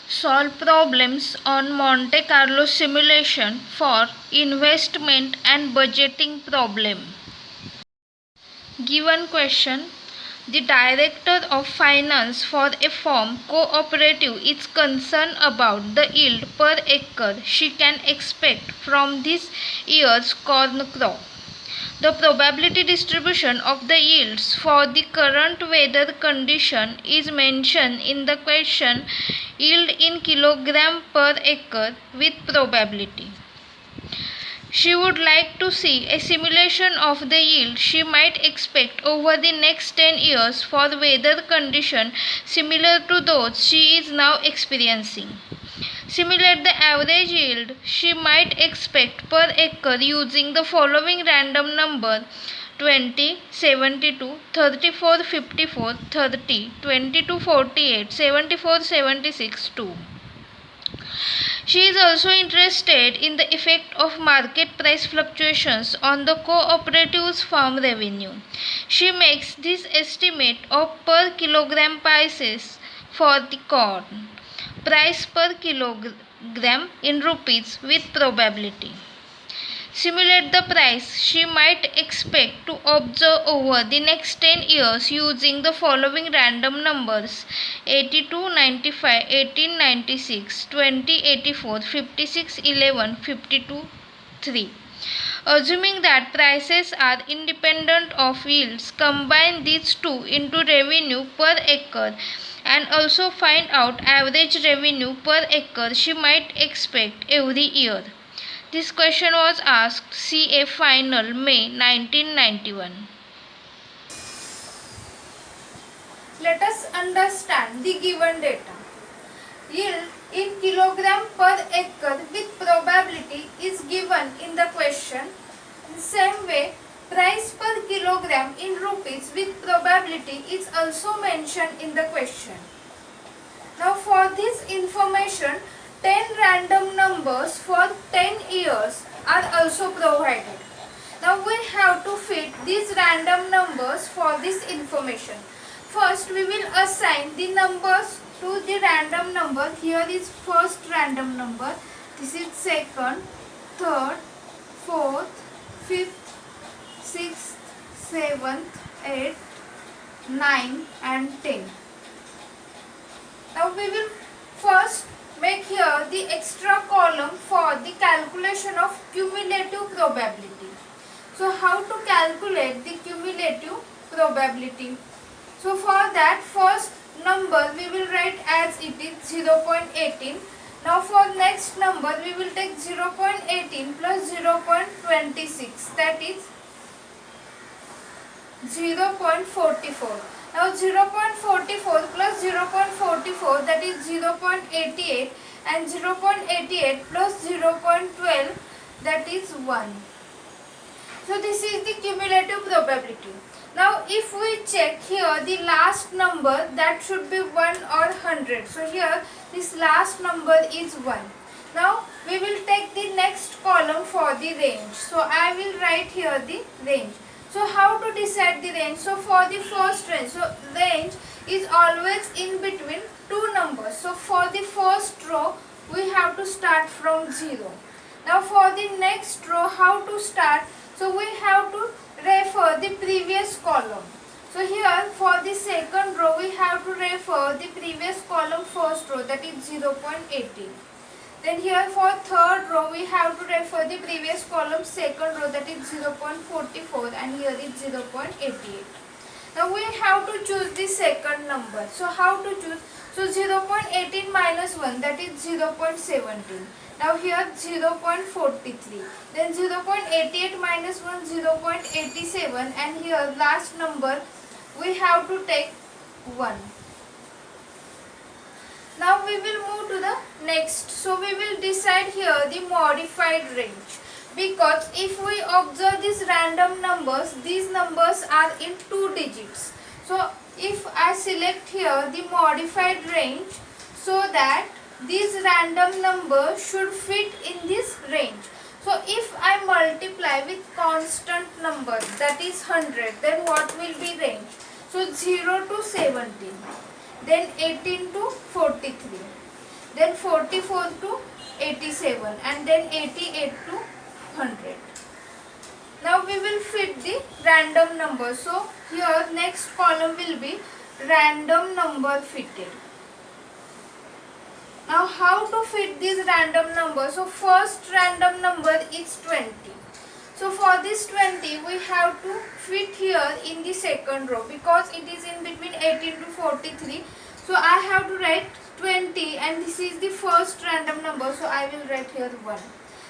Solve problems on Monte Carlo simulation for investment and budgeting problem. Given question: the director of finance for a farm cooperative is concerned about the yield per acre she can expect from this year's corn crop. The probability distribution of the yields for the current weather condition is mentioned in the question. Yield in kilogram per acre with probability. She would like to see a simulation of the yield she might expect over the next 10 years for weather conditions similar to those she is now experiencing. Simulate the average yield she might expect per acre using the following random number: 20, 72, 34, 54, 30, 22, 48, 74, 76, 2. She is also interested in the effect of market price fluctuations on the cooperative's farm revenue. She makes this estimate of per kilogram prices for the corn. Price per kilogram in rupees with probability. Simulate the price she might expect to observe over the next 10 years using the following random numbers: 82, 95, 18, 96, 20, 84, 56, 11, 52, 3. Assuming that prices are independent of yields, combine these two into revenue per acre and also find out average revenue per acre she might expect every year. This question was asked CA Final May 1991. Let us understand the given data. Yield in kilogram per acre with probability is given in the question. In the same way, price per kilogram in rupees with probability is also mentioned in the question. Now for this information, 10 random numbers for 10 years are also provided. Now we have to fit these random numbers for this information. First we will assign the numbers to the random number. Here is first random number. This is second, third, fourth, fifth, sixth, seventh, eighth, 9 and 10. Now we will first make here the extra column for the calculation of cumulative probability. So how to calculate the cumulative probability? So for that, first number we will write as it is 0.18. Now for next number we will take 0.18 plus 0.26, that is 0.44. Now 0.44 plus 0.44, that is 0.88, and 0.88 plus 0.12, that is 1. So this is the cumulative probability. Now if we check here the last number, that should be 1 or 100. So here this last number is 1. Now we will take the next column for the range. So I will write here the range. So how to decide the range? So for the first range, so range is always in between two numbers. So for the first row we have to start from 0. Now for the next row, how to start? So we have to refer the previous column. So here for the second row we have to refer the previous column first row, that is 0.18. Then here for third row we have to refer the previous column second row, that is 0.44, and here is 0.88. Now we have to choose the second number. So how to choose? So 0.18 minus 1, that is 0.17. Now here 0.43. Then 0.88 minus 1, 0.87, and here last number we have to take 1. Now we will move to the next. So we will decide here the modified range, because if we observe these random numbers, these numbers are in 2 digits. So if I select here the modified range, so that these random numbers should fit in this range. So if I multiply with constant number, that is 100, then what will be range? So 0 to 17. Then 18 to 43. then 44 to 87, and then 88 to 100. Now we will fit the random number. So here next column will be random number fitted. Now how to fit these random numbers? So first random number is 20. So for this 20 we have to fit here in the second row because it is in between 18 to 43. So I have to write 20 and this is the first random number. So I will write here 1.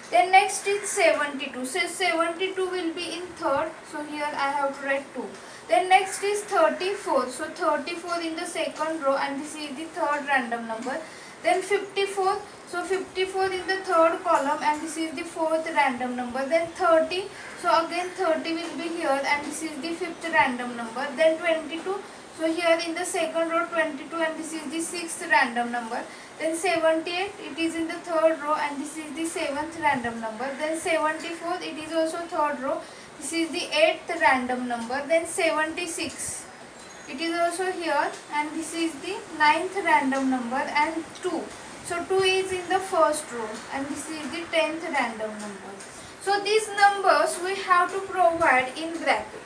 Then next is 72. So 72 will be in third. So here I have to write 2. Then next is 34. So 34 in the second row and this is the third random number. Then 54. So 54 in the third column and this is the fourth random number. Then 30. So again 30 will be here and this is the fifth random number. Then 22. So here in the second row 22 and this is the sixth random number. Then 78, it is in the third row and this is the seventh random number. Then 74, it is also third row. This is the eighth random number. Then 76, it is also here and this is the ninth random number, and 2. So 2 is in the first row and this is the 10th random number. So these numbers we have to provide in bracket.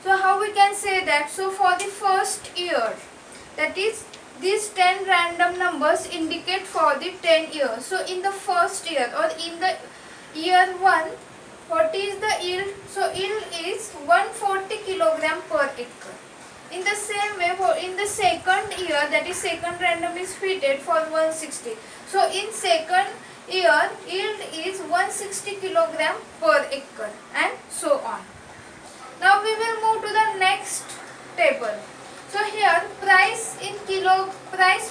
So how we can say that? So for the first year, that is these 10 random numbers indicate for the 10 years. So in the first year or in the year 1, what is the yield? So yield is 140 kilogram per acre. In the same way, for in the second year, that is second random is fitted for 160. So in second year, yield is 160 kilogram per acre and so on. Now we will move to the next table. So here price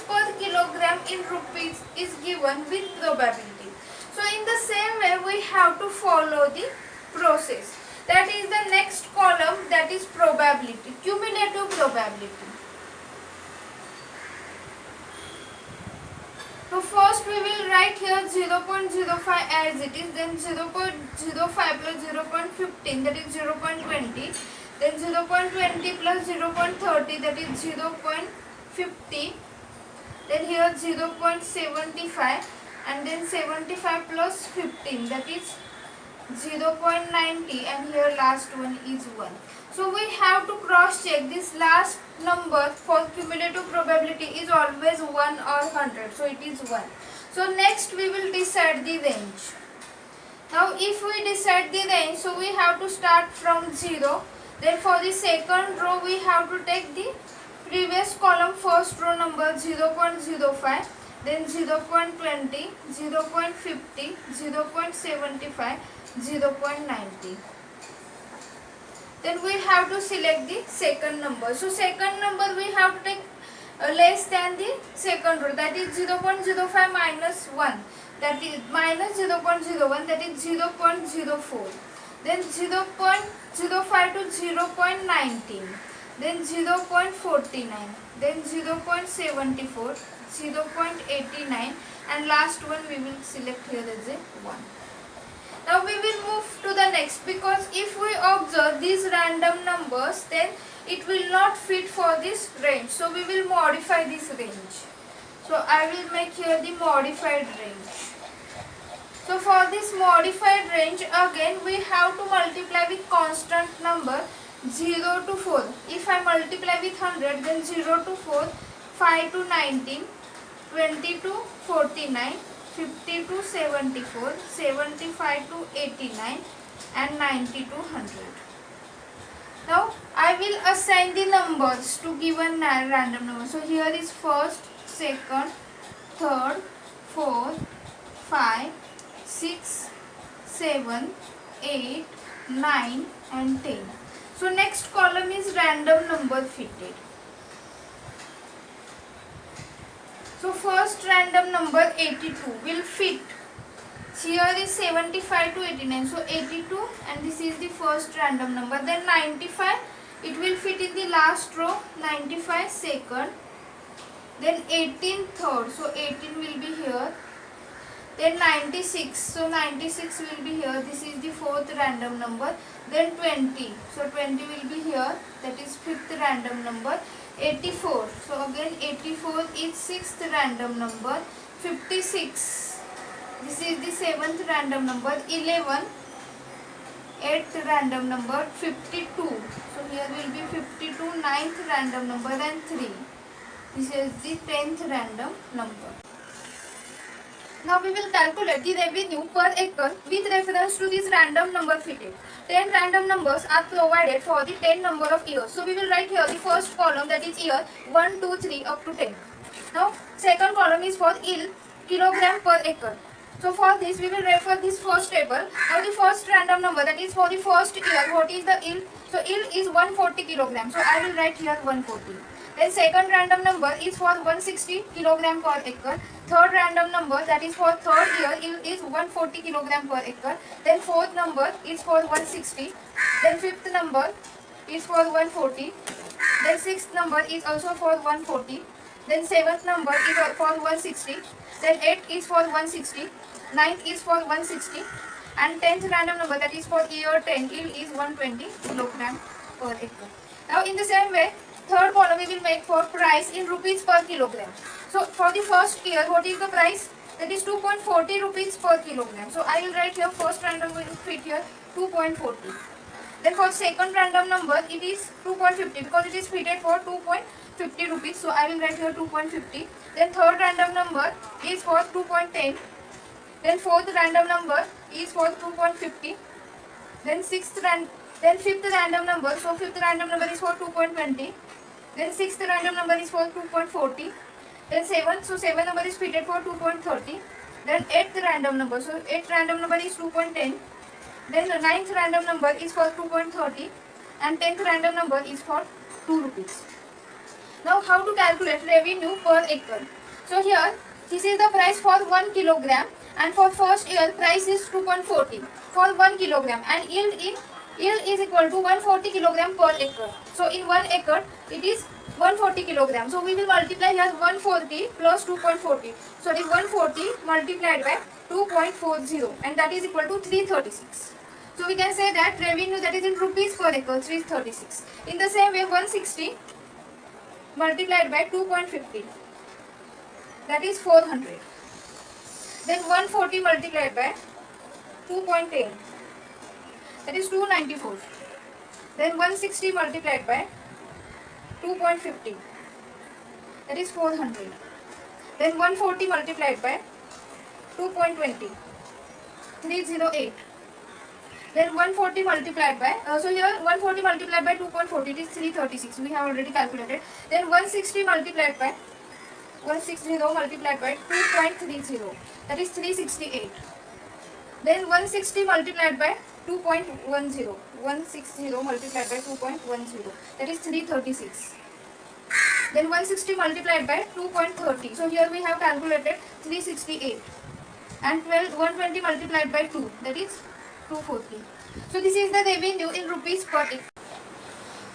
per kilogram in rupees is given with probability. So in the same way we have to follow the process. That is the next column, that is probability, cumulative probability. So first we will write here 0.05 as it is, then 0.05 plus 0.15, that is 0.20. Then 0.20 plus 0.30, that is 0.50. Then here 0.75 and then 75 plus 15, that is 0.90, and here last one is 1. So we have to cross check this last number for cumulative probability is always 1 or 100. So it is 1. So next we will decide the range. Now if we decide the range, so we have to start from 0. Then for the second row we have to take the previous column first row number 0.05, then 0.20, 0.50, 0.75, 0.90. Then we have to select the second number. So second number we have to take less than the second row, that is 0.05 minus 1, that is minus 0.01, that is 0.04. Then 0.05 to 0.19, then 0.49, then 0.74, 0.89, and last one we will select here as a 1. Now we will move to the next, because if we observe these random numbers, then it will not fit for this range. So we will modify this range. So I will make here the modified range. So for this modified range, again we have to multiply with constant number 0 to 4. If I multiply with 100, then 0 to 4, 5 to 19, 20 to 49, 50 to 74, 75 to 89, and 90 to 100. Now I will assign the numbers to given random number. So here is first, second, third, fourth, 5, 6, 7, 8, 9 and 10. So next column is random number fitted. So first random number 82 will fit. Here is 75 to 89. So 82 and this is the first random number. Then 95, it will fit in the last row. 95 second. Then 18 third. So 18 will be here. Then 96, so 96 will be here, this is the fourth random number. Then 20, so 20 will be here, that is fifth random number. 84, so again 84 is sixth random number. 56. This is the 7th random number. 11. 8th random number. 52. So here will be 52. 9th random number and 3. This is the 10th random number. Now we will calculate the revenue per acre with reference to this random number fitted. 10 random numbers are provided for the 10 number of years. So we will write here the first column, that is year 1, 2, 3 up to 10. Now second column is for yield, kilogram per acre. So for this we will refer this first table. Now the first random number, that is for the first year, what is the yield? So yield is 140 kilograms. So I will write here 140. Then second random number is for 160 kilogram per acre. Third random number, that is for third year, yield is 140 kilogram per acre. Then fourth number is for 160. Then fifth number is for 140. Then sixth number is also for 140. Then seventh number is for 160. Then eighth is for 160. Ninth is for 160. And 10th random number, that is for year 10, yield is 120 kilogram per acre. Now in the same way, third column we will make for price in rupees per kilogram. So for the first year, what is the price? That is 2.40 rupees per kilogram. So I will write here first random will fit here 2.40. Then for second random number, it is 2.50 because it is fitted for 2.50 rupees. So I will write here 2.50. Then third random number is for 2.10. Then fourth random number is for 2.50. Then fifth random number. So fifth random number is for 2.20. Then sixth random number is for 2.40. Then seventh, so seventh number is fitted for 2.30. Then eighth random number. So eighth random number is 2.10. Then the ninth random number is for 2.30. And 10th random number is for 2 rupees. Now how to calculate revenue per acre? So here this is the price for 1 kilogram, and for first year price is 2.40 for 1 kilogram, and yield is equal to 140 kilogram per acre. So in 1 acre it is 140 kilogram. So we will multiply here 140 plus 2.40. So it is 140 multiplied by 2.40, and that is equal to 336. So we can say that revenue, that is in rupees per acre, 336. In the same way, 160 multiplied by 2.50, that is 400. Then 140 multiplied by 2.10, that is 294. Then 160 multiplied by 2.50, that is 400. Then 140 multiplied by 2.20, 308. Then 140 multiplied by, so here 140 multiplied by 2.40, it is 336. We have already calculated. Then 160 multiplied by 160 multiplied by 2.30, that is 368. Then 160 multiplied by 2.10, 160 multiplied by 2.10, that is 336. Then 160 multiplied by 2.30. So here we have calculated 368. And 120 multiplied by 2, that is 240. So this is the revenue in rupees per acre.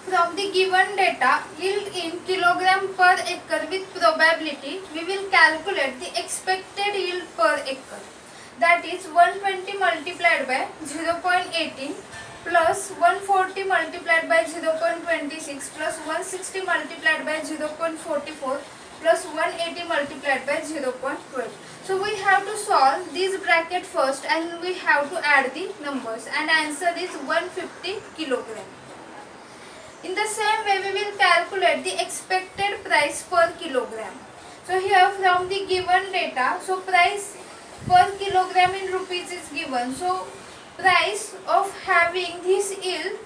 From the given data, yield in kilogram per acre with probability, we will calculate the expected yield per acre. That is 120 multiplied by 0.18 plus 140 multiplied by 0.26 plus 160 multiplied by 0.44 plus 180 multiplied by 0.12. So we have to solve this bracket first, and we have to add the numbers, and answer is 150 kilogram. In the same way, we will calculate the expected price per kilogram. So here from the given data, so price per kilogram in rupees is given. So price of having this yield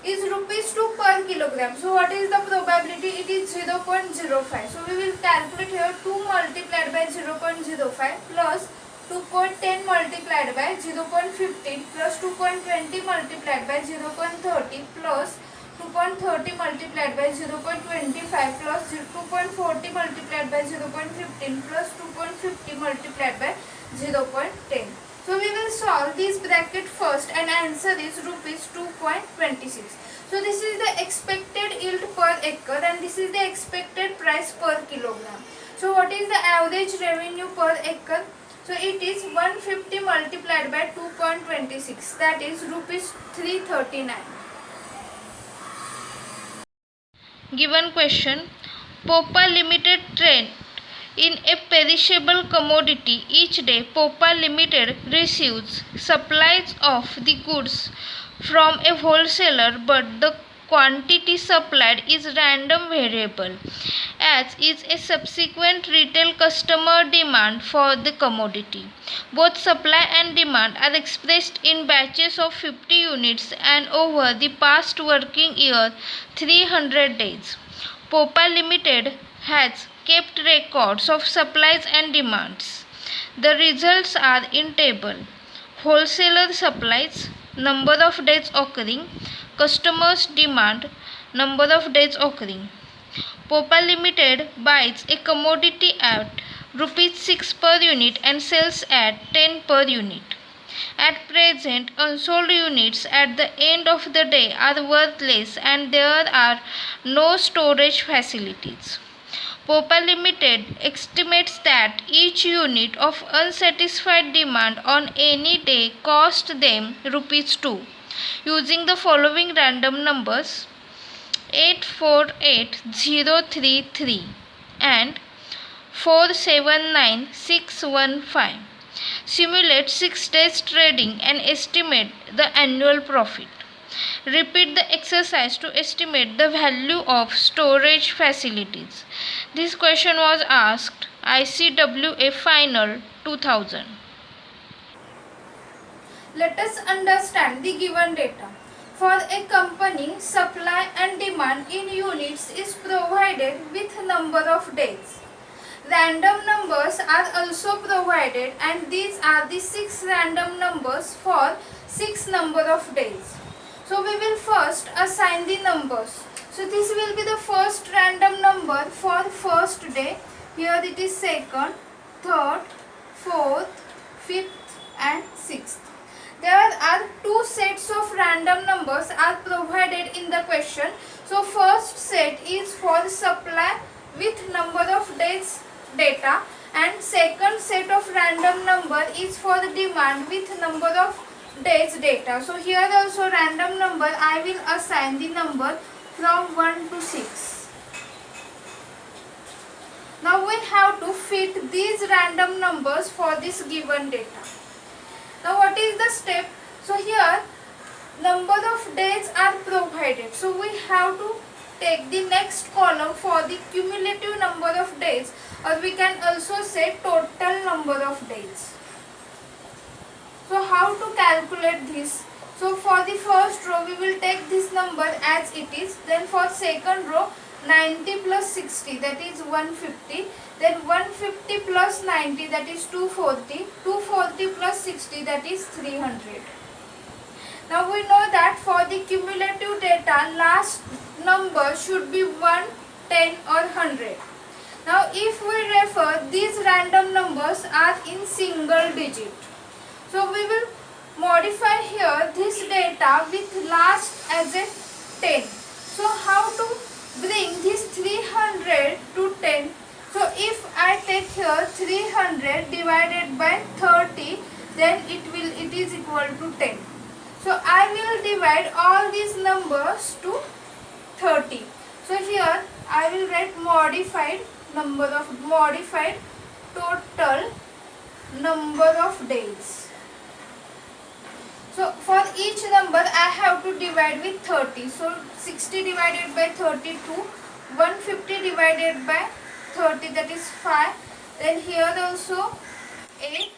is rupees 2 per kilogram. So what is the probability? It is 0.05. So we will calculate here 2 multiplied by 0.05 plus 2.10 multiplied by 0.15 plus 2.20 multiplied by 0.30 plus 2.30 multiplied by 0.25 plus 2.40 multiplied by 0.15 plus 2.50 multiplied by 0.10. So we will solve this bracket first, and answer is rupees 2.26. So this is the expected yield per acre, and this is the expected price per kilogram. So what is the average revenue per acre? So it is 150 multiplied by 2.26, that is rupees 339. Given question, Popper Limited trade In a perishable commodity, each day Popa Limited receives supplies of the goods from a wholesaler, but the quantity supplied is random variable, as is a subsequent retail customer demand for the commodity. Both supply and demand are expressed in batches of 50 units and over the past working year 300 days. Popa Limited has kept records of supplies and demands. The results are in table: wholesaler supplies, number of days occurring; customers demand, number of days occurring. Popa Limited buys a commodity at rupees 6 per unit and sells at 10 per unit. At present, unsold units at the end of the day are worthless and there are no storage facilities. Popa Limited estimates that each unit of unsatisfied demand on any day cost them rupees 2, using the following random numbers: 848033 and 479615. Simulate 6 days trading and estimate the annual profit. Repeat the exercise to estimate the value of storage facilities. This question was asked ICWA Final 2000. Let us understand the given data. For a company, supply and demand in units is provided with number of days. Random numbers are also provided, and these are the 6 random numbers for 6 number of days. So we will first assign the numbers. So this will be the first random number for first day. Here it is second, third, fourth, fifth and sixth. There are 2 sets of random numbers are provided in the question. So first set is for supply with number of days data, and second set of random number is for the demand with number of days data. So here also random number I will assign the number from 1 to 6. Now we have to fit these random numbers for this given data. Now what is the step? So here number of days are provided. So we have to take the next column for the cumulative number of days, or we can also say total number of days. So how to calculate this? So for the first row we will take this number as it is. Then for second row 90 plus 60, that is 150. Then 150 plus 90, that is 240. 240 plus 60, that is 300. Now we know that for the cumulative data, last number should be 1, 10 or 100. Now if we refer, these random numbers are in single digit. So we will modify here this data with last as a 10. So how to bring this 300 to 10? So if I take here 300 divided by 30, then it is equal to 10. So I will divide all these numbers to 30. So here I will write modified total number of days. So for each number I have to divide with 30. So 60 divided by 32, 150 divided by 30, that is 5. Then here also 8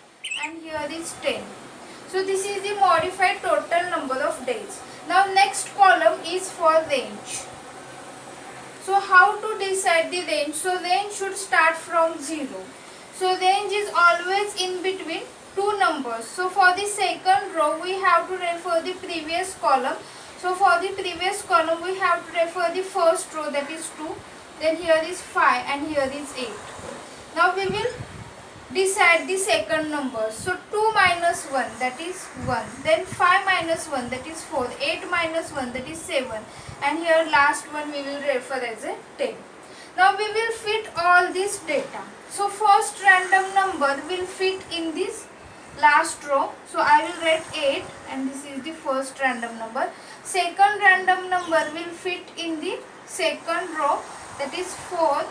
and here is 10. So this is the modified total number of days. Now next column is for range. So how to decide the range? So range should start from 0. So range is always in between two numbers. So for the second row we have to refer the previous column. So for the previous column we have to refer the first row, that is 2. Then here is 5 and here is 8. Now we will decide the second number. So 2 minus 1, that is 1. Then 5 minus 1, that is 4. 8 minus 1, that is 7. And here last one we will refer as a 10. Now we will fit all this data. So first random number will fit in this last row. So I will write 8 and this is the first random number. Second random number will fit in the second row, that is 4.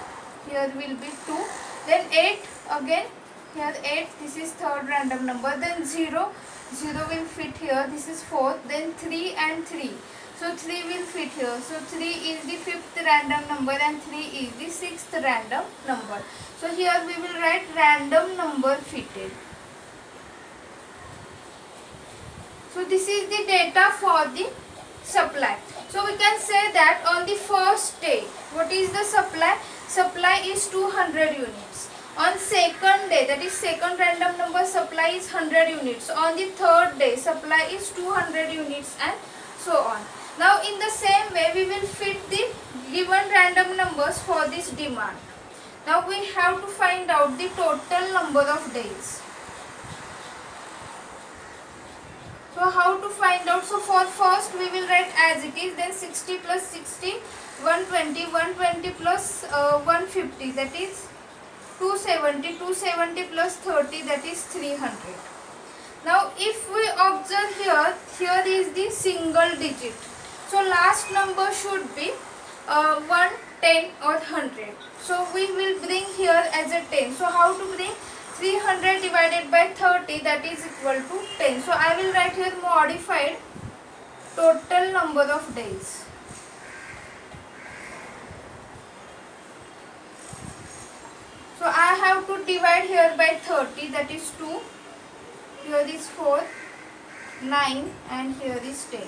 Here will be 2. Then 8 again, here 8, this is third random number. Then 0, 0 will fit here, this is fourth. Then 3 and 3, so 3 will fit here. So 3 is the fifth random number and 3 is the sixth random number. So here we will write random number fitted. So this is the data for the supply. So we can say that on the first day, what is the supply? Supply is 200 units. On second day, that is second random number, supply is 100 units. On the third day, supply is 200 units and so on. Now in the same way, we will fit the given random numbers for this demand. Now we have to find out the total number of days. So how to find out? So for first we will write as it is, then 60 plus 60, 120, 120 plus 150, that is 270, 270 plus 30, that is 300. Now if we observe here, here is the single digit. So last number should be 1, 10 or 100. So we will bring here as a 10. So how to bring? 300 divided by 30, that is equal to 10. So I will write here modified total number of days. So I have to divide here by 30, that is 2. Here is 4, 9 and here is 10.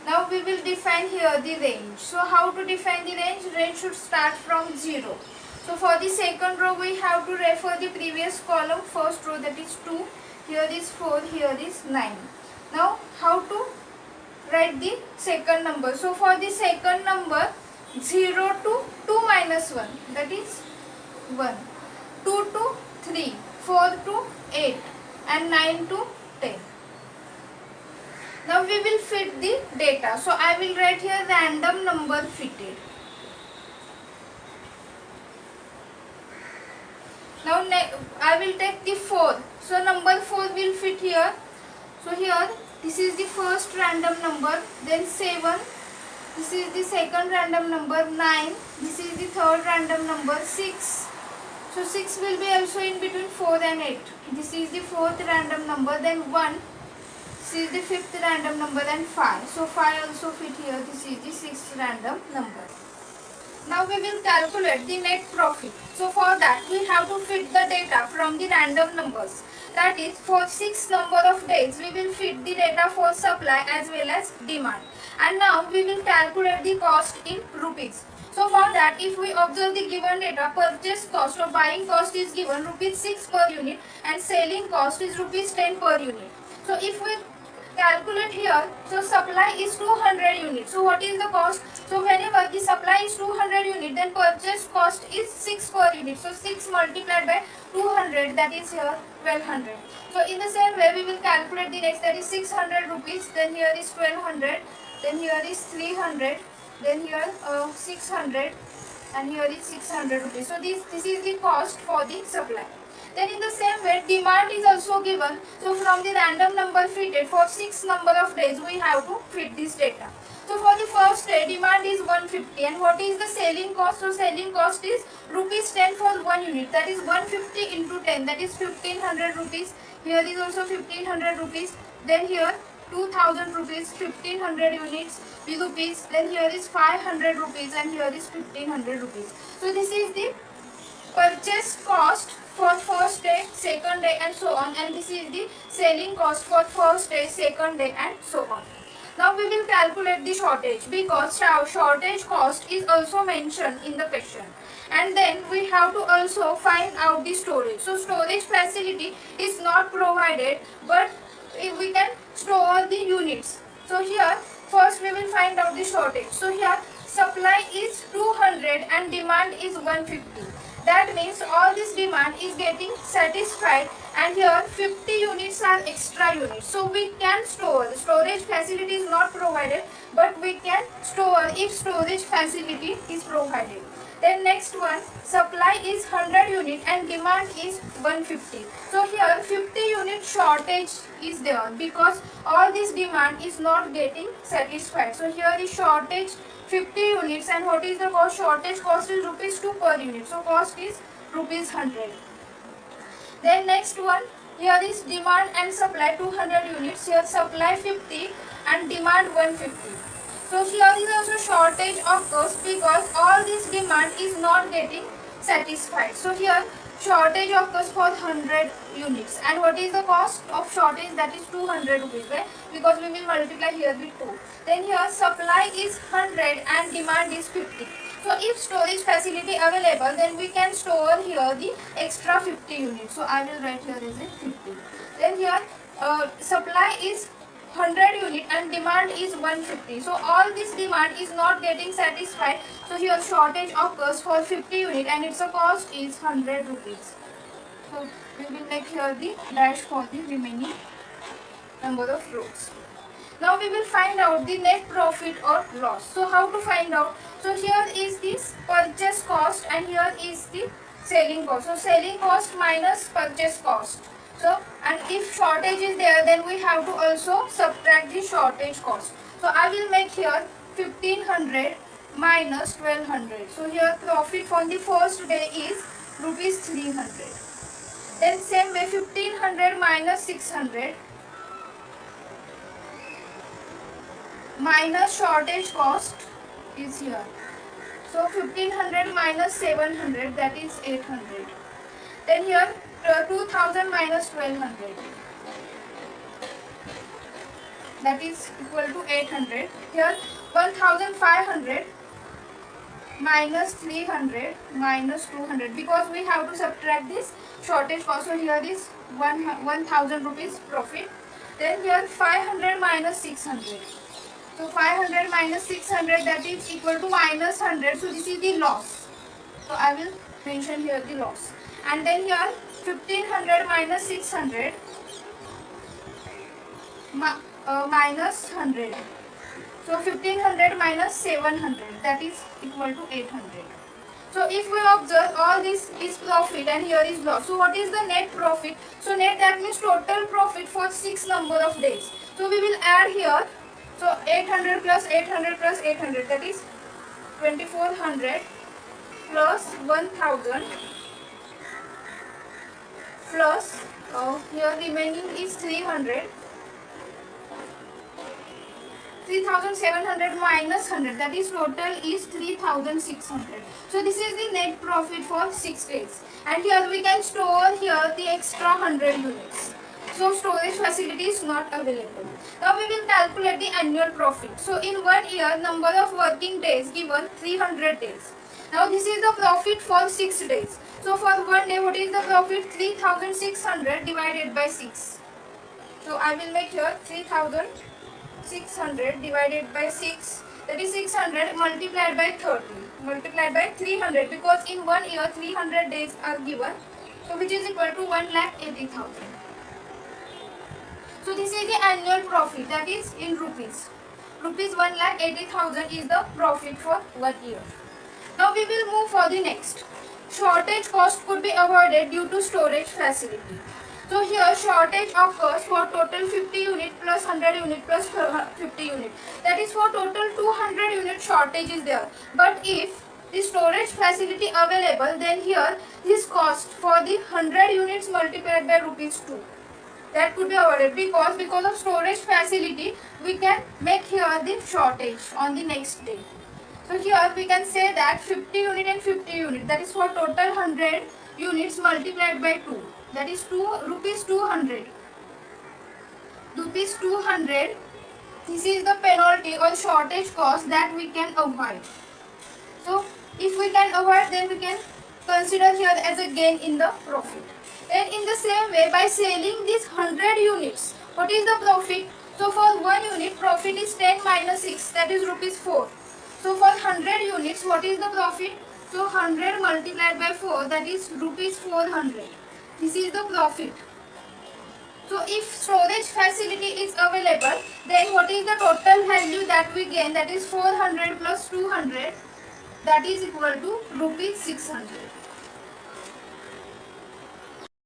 Now we will define here the range. So how to define the range? Range should start from 0. So for the second row we have to refer the previous column, first row, that is 2, here is 4, here is 9. Now how to write the second number? So for the second number, 0 to 2 minus 1, that is 1, 2 to 3, 4 to 8 and 9 to 10. Now we will fit the data. So I will write here random number fitted. Now I will take the 4. So number 4 will fit here. So here this is the first random number, then 7. This is the second random number, 9. This is the third random number, 6. So 6 will be also in between 4 and 8. This is the fourth random number, then 1. This is the fifth random number and 5. So 5 also fit here. This is the sixth random number. Now we will calculate the net profit. So for that we have to fit the data from the random numbers. That is, for 6 number of days we will fit the data for supply as well as demand. And now we will calculate the cost in rupees. So for that, if we observe the given data, purchase cost or buying cost is given rupees 6 per unit and selling cost is rupees 10 per unit. So if we calculate here, so supply is 200 units. So what is the cost? So whenever the supply is 200 units, then purchase cost is 6 per unit. So 6 multiplied by 200, that is here 1200. So in the same way we will calculate the next, that is 600 rupees, then here is 1200, then here is 300, then here 600 and here is 600 rupees. So this is the cost for the supply. Then in the same way demand is also given. So from the random number fitted, for 6 number of days we have to fit this data. So for the first day demand is 150, and what is the selling cost? So selling cost is rupees 10 for 1 unit, that is 150 into 10, that is 1500 rupees. Here is also 1500 rupees. Then here 2000 rupees, 1500 units rupees. Then here is 500 rupees and here is 1500 rupees. So this is the purchase cost for first day, second day and so on, and this is the selling cost for first day, second day and so on. Now we will calculate the shortage, because shortage cost is also mentioned in the question. And then we have to also find out the storage. So storage facility is not provided, but we can store the units. So here first we will find out the shortage. So here supply is 200 and demand is 150. That means all this demand is getting satisfied, and here 50 units are extra units. So we can store. The storage facility is not provided, but we can store if storage facility is provided. Then next one, supply is 100 unit and demand is 150. So here 50 unit shortage is there, because all this demand is not getting satisfied. So here is shortage 50 units, and what is the cost? Shortage cost is rupees 2 per unit. So cost is rupees 100. Then next one, here is demand and supply 200 units, here supply 50 and demand 150. So here is also shortage occurs because all this demand is not getting satisfied. So here shortage occurs for 100 units, and what is the cost of shortage? That is 200 rupees, right? Because we will multiply here with 2. Then here supply is 100 and demand is 50. So if storage facility available, then we can store here the extra 50 units. So I will write here as a 50. Then here supply is 100 unit and demand is 150. So all this demand is not getting satisfied. So here shortage occurs for 50 unit and its cost is 100 rupees. So we will make here the dash for the remaining number of rows. Now we will find out the net profit or loss. So how to find out? So here is this purchase cost and here is the selling cost. So selling cost minus purchase cost. So, and if shortage is there, then we have to also subtract the shortage cost. So I will make here 1500 minus 1200. So here profit for the first day is rupees 300. Then same way 1500 minus 600 minus shortage cost is here. So 1500 minus 700, that is 800. Then here 2000 minus 1200, that is equal to 800. Here 1500 minus 300 minus 200, because we have to subtract this shortage cost. So here is 1000 rupees profit. Then here 500 minus 600. So 500 minus 600, that is equal to minus 100. So this is the loss. So I will mention here the loss. And then here 1500 minus 600 minus 100. So 1500 minus 700, that is equal to 800. So if we observe, all this is profit and here is loss. So what is the net profit? So net, that means total profit for 6 number of days. So we will add here. So 800 plus 800 plus 800, that is 2400 plus 1000 plus here remaining is 300. 3700 minus 100, that is total is 3600. So this is the net profit for 6 days. And here we can store here the extra 100 units. So storage facility is not available. Now we will calculate the annual profit. So in 1 year, number of working days given 300 days. Now this is the profit for 6 days. So for 1 day, what is the profit? 3600 divided by 6. So I will make here 3600 divided by 6, that is 600 multiplied by 30 multiplied by 300, because in 1 year 300 days are given, so which is equal to 1,80,000. So this is the annual profit, that is in rupees. Rupees 1,80,000 is the profit for 1 year. Now we will move for the next. Shortage cost could be avoided due to storage facility. So here shortage occurs for total 50 unit plus 100 unit plus 50 unit. That is for total 200 unit shortage is there. But if the storage facility available, then here this cost for the 100 units multiplied by rupees 2. That could be avoided because of storage facility we can make here the shortage on the next day. So here we can say that 50 unit and 50 unit, that is for total 100 units multiplied by 2. That is rupees 200. Rupees 200. This is the penalty or shortage cost that we can avoid. So if we can avoid, then we can consider here as a gain in the profit. And in the same way, by selling these 100 units, what is the profit? So for 1 unit, profit is 10 minus 6, that is rupees 4. So for 100 units, what is the profit? So 100 multiplied by 4, that is rupees 400. This is the profit. So if storage facility is available, then what is the total value that we gain? That is 400 plus 200, that is equal to rupees 600.